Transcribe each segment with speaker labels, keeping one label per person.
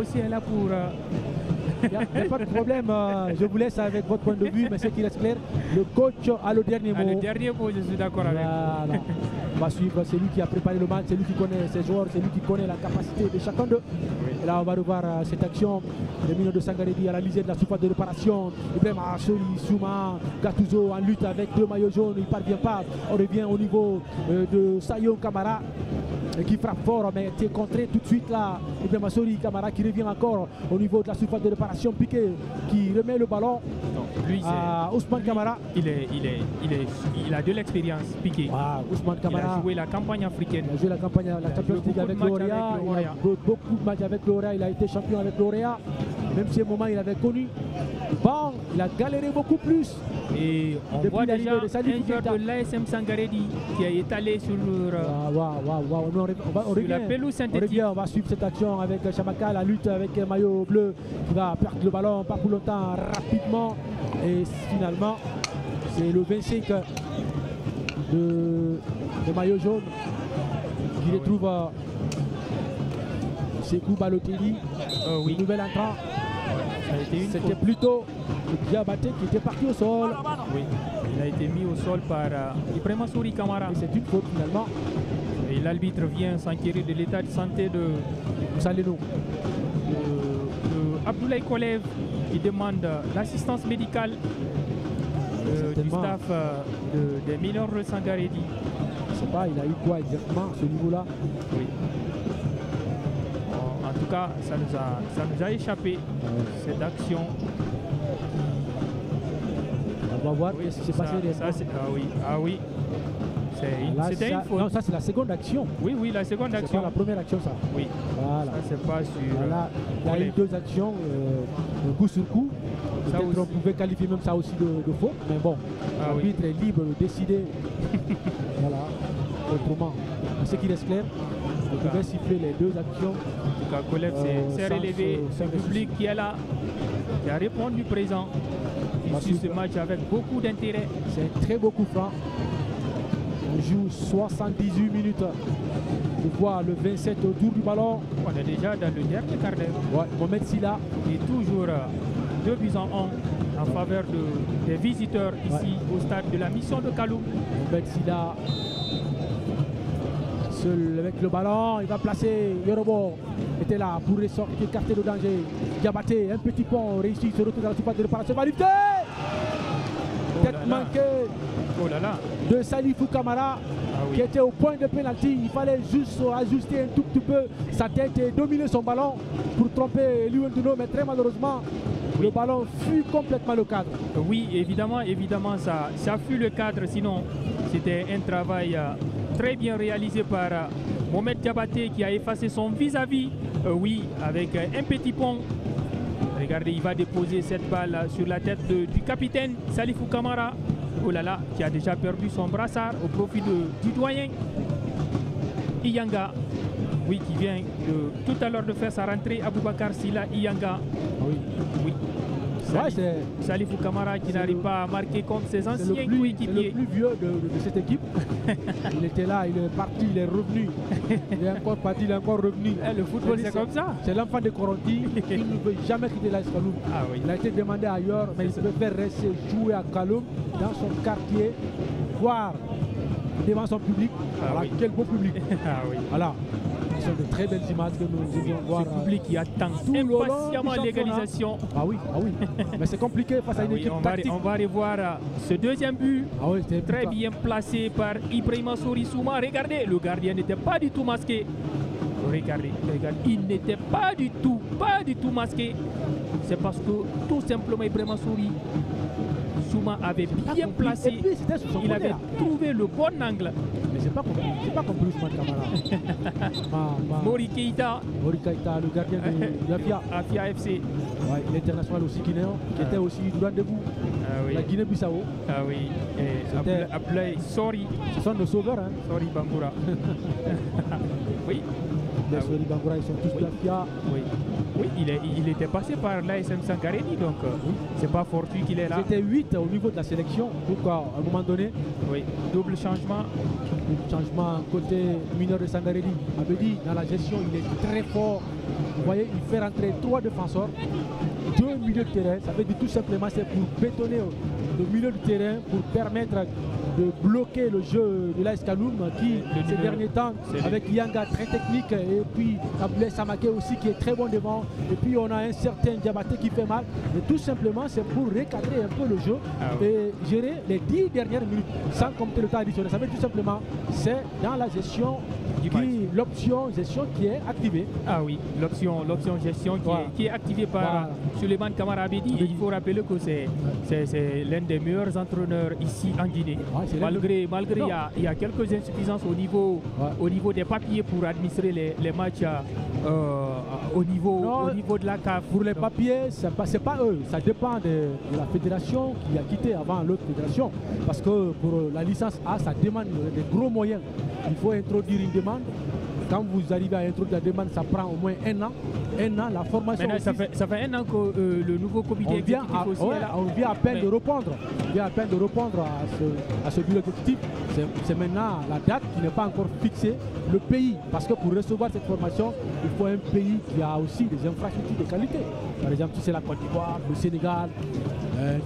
Speaker 1: aussi est là pour...
Speaker 2: Il n'y a pas de problème, je vous laisse avec votre point de vue, mais ce qui reste clair, le coach a le dernier mot.
Speaker 1: Le dernier mot, je suis d'accord avec vous.
Speaker 2: On va suivre, c'est lui qui a préparé le match, c'est lui qui connaît ses joueurs, c'est lui qui connaît la capacité de chacun d'eux. Oui. Et là, on va revoir cette action de Mino de Sangaredi à la lisière de la surface de réparation. Ibrahim Acholi, Souma, Gattuso en lutte avec deux maillots jaunes, il ne parvient pas. On revient au niveau de Sayo Kamara qui frappe fort, mais été contré tout de suite là. Ibrahim Acholi, Kamara qui revient encore au niveau de la surface de réparation. Piqué qui remet le ballon à Ousmane Kamara.
Speaker 1: Il a de l'expérience, Piqué.
Speaker 2: Ousmane Kamara.
Speaker 1: Il a joué la campagne africaine.
Speaker 2: Il a joué la campagne, la Champions League avec L'Oréal. Il a beaucoup de matchs avec L'Oréal. Il a été champion avec L'Oréal. Même si à un moment il avait connu. Bon, il a galéré beaucoup plus.
Speaker 1: Et on voit déjà un joueur de l'ASM Sangaredi qui est étalé sur la pelouse synthétique.
Speaker 2: On va suivre cette action avec Chamaka, la lutte avec maillot bleu qui va perdre le ballon pas pour longtemps, rapidement. Et finalement, c'est le 25 de maillot jaune qui retrouve Sekou Balotelli, le nouvel entrant. C'était plutôt Diabaté qui était parti au sol.
Speaker 1: Oui, il a été mis au sol par Ibrahima Souri Kamara.
Speaker 2: Et c'est une faute finalement.
Speaker 1: Et l'arbitre vient s'enquérir de l'état de santé de
Speaker 2: Saleno.
Speaker 1: Abdoulaye Kolev qui demande l'assistance médicale du staff des mineurs de Sangaredi.
Speaker 2: Je ne sais pas, il a eu quoi exactement à ce niveau-là?
Speaker 1: Oui. En tout cas, ça nous a échappé, cette action.
Speaker 2: On va voir ce qui s'est passé.
Speaker 1: Ah oui. C'était une faute.
Speaker 2: Non, ça c'est la seconde action.
Speaker 1: Oui, la seconde action.
Speaker 2: C'est pas la première action, ça.
Speaker 1: Oui.
Speaker 2: Voilà.
Speaker 1: Ça, c'est pas sur...
Speaker 2: Voilà. Il y a eu deux actions, coup sur coup. Peut-être on pouvait qualifier même ça aussi de faute, mais bon, l'arbitre est libre de décider. Voilà. Autrement, ce qui reste clair, on pouvait siffler les deux actions.
Speaker 1: En tout cas, Kolev s'est relevé, c'est le public qui est là, qui a répondu présent. Il suit ce match avec beaucoup d'intérêt.
Speaker 2: C'est un très beau coup franc. On joue 78 minutes. On voit le 27 autour du ballon.
Speaker 1: On est déjà dans le dernier quart d'heure.
Speaker 2: Ouais, Mohamed Silla.
Speaker 1: Et toujours 2 buts en faveur des visiteurs ici au stade de la mission de Kaloum.
Speaker 2: Mohamed Silla. Seul avec le ballon, il va placer Yorobo. Était là pour ressortir, écarter le danger. Diabaté, un petit pont, réussi, se retrouve dans la surface de réparation. Va lutter. Tête manquée de Salifou Kamara qui était au point de pénalty. Il fallait juste ajuster un tout petit peu sa tête et dominer son ballon pour tromper Liwenduno, mais très malheureusement le ballon fut complètement le cadre.
Speaker 1: Oui, évidemment ça fut le cadre, sinon c'était un travail très bien réalisé par Mohamed Diabaté qui a effacé son vis-à-vis, oui, avec un petit pont. Regardez, il va déposer cette balle sur la tête du capitaine Salifou Kamara. Oh là là, qui a déjà perdu son brassard au profit du doyen Iyanga. Oui, qui vient tout à l'heure de faire sa rentrée. Aboubakar Silla Iyanga. Oui. Salifou Kamara qui n'arrive pas à marquer contre ses anciens coéquipiers.
Speaker 2: C'est le plus vieux de cette équipe. Il était là, il est parti, il est revenu. Il est encore parti, il est encore revenu.
Speaker 1: Le football, c'est comme ça.
Speaker 2: C'est l'enfant de Koronti. Il ne veut jamais quitter l'AS Kaloum. Il a été demandé ailleurs, mais il préfère rester jouer à Kaloum, dans son quartier, voir devant son public. Quel beau public. Voilà. Ce sont de très belles images que nous devions voir.
Speaker 1: Ce public qui attend impatiemment l'égalisation.
Speaker 2: Ah oui. Mais c'est compliqué face à une équipe tactique.
Speaker 1: On va revoir ce deuxième but. Très bien placé par Ibrahima Souri Souma. Regardez, le gardien n'était pas du tout masqué. Regardez, il n'était pas du tout masqué. C'est parce que tout simplement Ibrahima Souri Souma avait bien placé. Il avait trouvé le bon angle.
Speaker 2: Mais c'est pas compris Ousmane Kamara.
Speaker 1: Mori Keita,
Speaker 2: le gardien de
Speaker 1: Afia FC.
Speaker 2: L'international aussi guinéen, qui était aussi du rendez-vous. La Guinée-Bissau.
Speaker 1: Et Abdoulaye Sori.
Speaker 2: Ce sont nos sauveurs.
Speaker 1: Sori Bangoura. Oui.
Speaker 2: Les Sori Bangoura, ils sont tous de l'Afia.
Speaker 1: Oui, il était passé par l'ASM Sangaredi, donc c'est pas fortuit qu'il est là.
Speaker 2: C'était 8 au niveau de la sélection, pourquoi à un moment donné.
Speaker 1: Oui, double changement.
Speaker 2: Changement côté mineur de Sangaredi. Abedi, dans la gestion, il est très fort. Vous voyez, il fait rentrer 3 défenseurs, 2 milieux de terrain. Ça veut dire tout simplement c'est pour bétonner le milieu de terrain, pour permettre de bloquer le jeu de l'AS Kaloum qui, ces derniers temps, avec Yanga très technique et puis Abdoulaye Samaké aussi qui est très bon devant. Et puis on a un certain Diabaté qui fait mal. Et tout simplement, c'est pour recadrer un peu le jeu et gérer les 10 dernières minutes sans compter le temps additionnel. Ça veut dire tout simplement, c'est dans la gestion, l'option gestion qui est activée.
Speaker 1: Ah oui, l'option gestion qui est activée par Souleymane Kamara Abedi. Il faut rappeler que c'est l'un des meilleurs entraîneurs ici en Guinée. Malgré il y a quelques insuffisances au niveau des papiers pour administrer les matchs au niveau de la CAF.
Speaker 2: Pour les papiers, c'est pas eux, ça dépend de la fédération qui a quitté avant l'autre fédération. Parce que pour la licence A, ça demande des gros moyens. Il faut introduire une demande. Quand vous arrivez à introduire la demande, ça prend au moins un an. La formation.
Speaker 1: Maintenant, ça fait un an que le nouveau comité exécutif aussi est là.
Speaker 2: On vient à peine de répondre. On vient à peine de répondre à ce bureau exécutif. C'est maintenant la date qui n'est pas encore fixée. Le pays, parce que pour recevoir cette formation, il faut un pays qui a aussi des infrastructures de qualité. Par exemple, si c'est la Côte d'Ivoire, le Sénégal,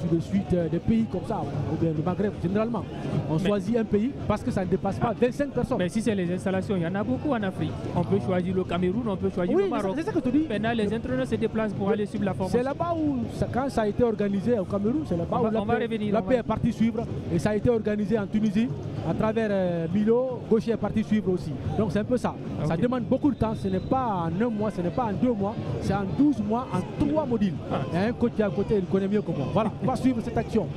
Speaker 2: tout de suite des pays comme ça, ou bien le Maghreb généralement. On choisit un pays parce que ça ne dépasse pas 25 personnes.
Speaker 1: Mais si c'est les installations, il y en a beaucoup en Afrique. On peut choisir le Cameroun, on peut choisir le Maroc.
Speaker 2: C'est ça que tu dis.
Speaker 1: Maintenant, les entraîneurs se déplacent pour aller suivre la formation.
Speaker 2: C'est là-bas où, quand ça a été organisé au Cameroun, c'est là-bas où la paix est partie suivre. Et ça a été organisé en Tunisie, à travers Milo, Gaucher est parti suivre aussi. Donc c'est un peu ça. Okay. Ça demande beaucoup de temps. Ce n'est pas en un mois, ce n'est pas en 2 mois, c'est en 12 mois, en 3 modules. Il y a un coach qui est à côté, il connaît mieux que moi. Voilà, on va suivre cette action.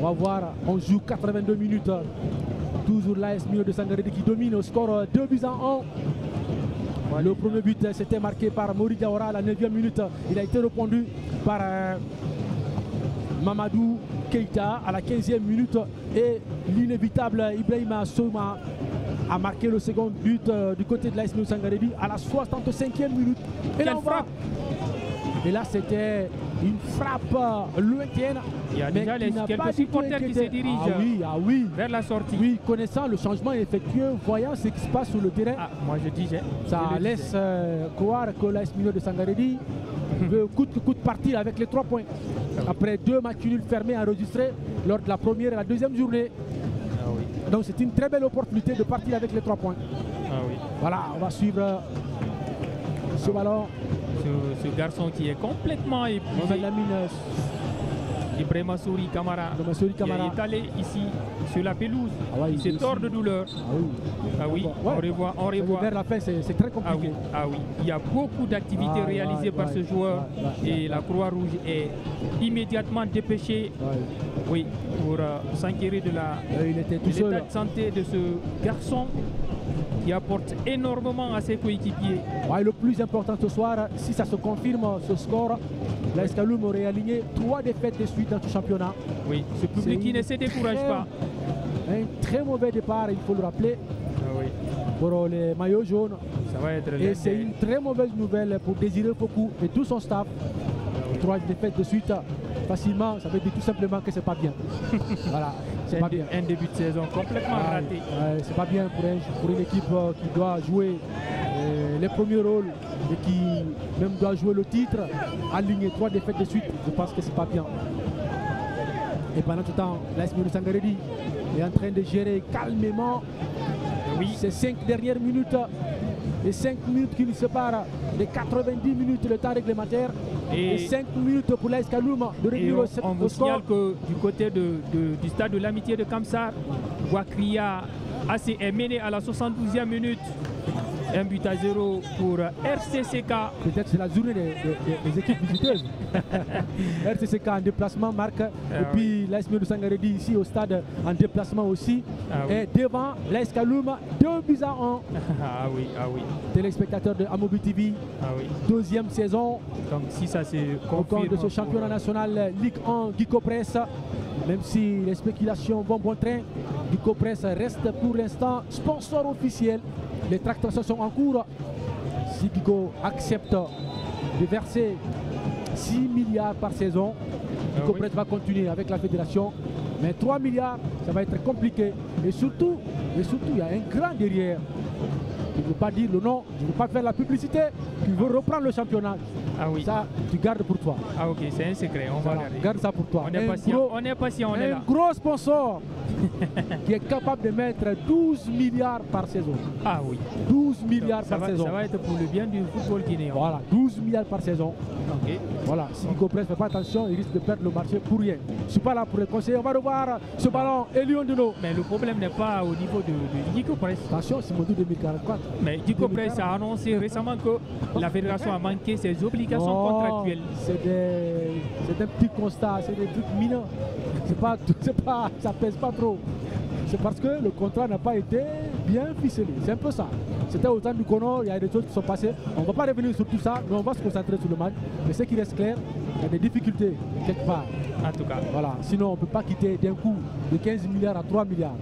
Speaker 2: On va voir, on joue 82 minutes. Toujours l'AS Milo de Sangaré qui domine au score 2-1. Le premier but c'était marqué par Mori Diawara à la 9e minute. Il a été répondu par Mamadou Keita à la 15e minute. Et l'inévitable Ibrahima Souma a marqué le second but du côté de l'AS Milo Sangaré à la 65e minute. Et là, et là c'était une frappe lointaine.
Speaker 1: Il y a déjà quelques supporters qui se dirigent vers la sortie.
Speaker 2: Oui, connaissant le changement effectué, voyant ce qui se passe sur le terrain.
Speaker 1: Moi je dis,
Speaker 2: ça laisse croire que l'AS Milo de Sangaré veut coûte que coûte partir avec les 3 points. Après 2 matchs nuls fermés enregistrés lors de la première et la deuxième journée. Donc c'est une très belle opportunité de partir avec les 3 points. Voilà, on va suivre ce ballon.
Speaker 1: Ce garçon qui est complètement épuisé. Ibrahima Souri Kamara qui est allé ici sur la pelouse. Il se tord de douleur. On revoit.
Speaker 2: Vers la fin, c'est très compliqué.
Speaker 1: Il y a beaucoup d'activités réalisées par ce joueur et la Croix-Rouge est immédiatement dépêchée pour s'enquérir de l'état de santé de ce garçon qui apporte énormément à ses coéquipiers.
Speaker 2: Le plus important ce soir, si ça se confirme ce score, l'AS Kaloum aurait aligné 3 défaites de suite dans ce championnat.
Speaker 1: Oui, ce public qui ne se décourage pas.
Speaker 2: Un très mauvais départ, il faut le rappeler, pour les maillots jaunes.
Speaker 1: Ça va être
Speaker 2: et c'est une très mauvaise nouvelle pour Désiré Fokou et tout son staff. 3 défaites de suite, facilement, ça veut dire tout simplement que c'est pas bien. Voilà, c'est pas bien.
Speaker 1: Un début de saison complètement raté.
Speaker 2: C'est pas bien pour une équipe qui doit jouer les premiers rôles et qui même doit jouer le titre. Aligner 3 défaites de suite, je pense que c'est pas bien. Et pendant ce temps, l'AS Milo Sangaré est en train de gérer calmement ces 5 dernières minutes. Les 5 minutes qui nous séparent des 90 minutes le temps réglementaire et 5 minutes pour l'AS Kaloum de revenir au score.
Speaker 1: On vous signale que du côté du stade de l'amitié de Kamsar, Wakria AC est mené à la 72e minute. 1-0 pour RCCK.
Speaker 2: Peut-être c'est la journée des équipes visiteuses. RCCK en déplacement marque. Et puis l'AS Milo de Sangaré ici au stade en déplacement aussi. Et devant l'AS Kaloum 2-1. Téléspectateurs de Amobi TV. 2e saison.
Speaker 1: Donc si ça c'est
Speaker 2: au compte de ce championnat national Ligue 1 Guico Press. Même si les spéculations vont bon train, Guico Press reste pour l'instant sponsor officiel. Les tractations sont en cours. Si Guico accepte de verser 6 milliards par saison, Guico Press va continuer avec la fédération. Mais 3 milliards, ça va être compliqué. Et surtout, il y a un grand derrière. tu ne veux pas dire le nom, tu ne veux pas faire la publicité, tu veux reprendre le championnat.
Speaker 1: Ah oui.
Speaker 2: Ça, tu gardes pour toi.
Speaker 1: Ah ok, c'est un secret, on va regarder.
Speaker 2: Garde ça pour toi.
Speaker 1: On est patient, on est patient, on est là.
Speaker 2: Un gros sponsor qui est capable de mettre 12 milliards par saison.
Speaker 1: Ah oui.
Speaker 2: 12 milliards par saison.
Speaker 1: Ça va être pour le bien du football guinéen.
Speaker 2: Voilà, 12 milliards par saison.
Speaker 1: Ok.
Speaker 2: Voilà, si Nico Prince ne fait pas attention, il risque de perdre le marché pour rien. Je ne suis pas là pour le conseiller. On va revoir ce ballon et Lyon de nous.
Speaker 1: Mais le problème n'est pas au niveau de Nico Prince.
Speaker 2: Attention, Simondou 2044.
Speaker 1: Mais Nico Prince a annoncé récemment que la fédération a manqué ses obligations contractuelles.
Speaker 2: C'est un petit constat, c'est des trucs mineurs. Ça pèse pas trop. C'est parce que le contrat n'a pas été bien ficelé. C'est un peu ça. C'était au temps du Conor, il y a des choses qui sont passées. On ne va pas revenir sur tout ça, mais on va se concentrer sur le match. Mais ce qui reste clair, il y a des difficultés quelque part.
Speaker 1: En tout cas.
Speaker 2: Voilà. Sinon, on ne peut pas quitter d'un coup de 15 milliards à 3 milliards.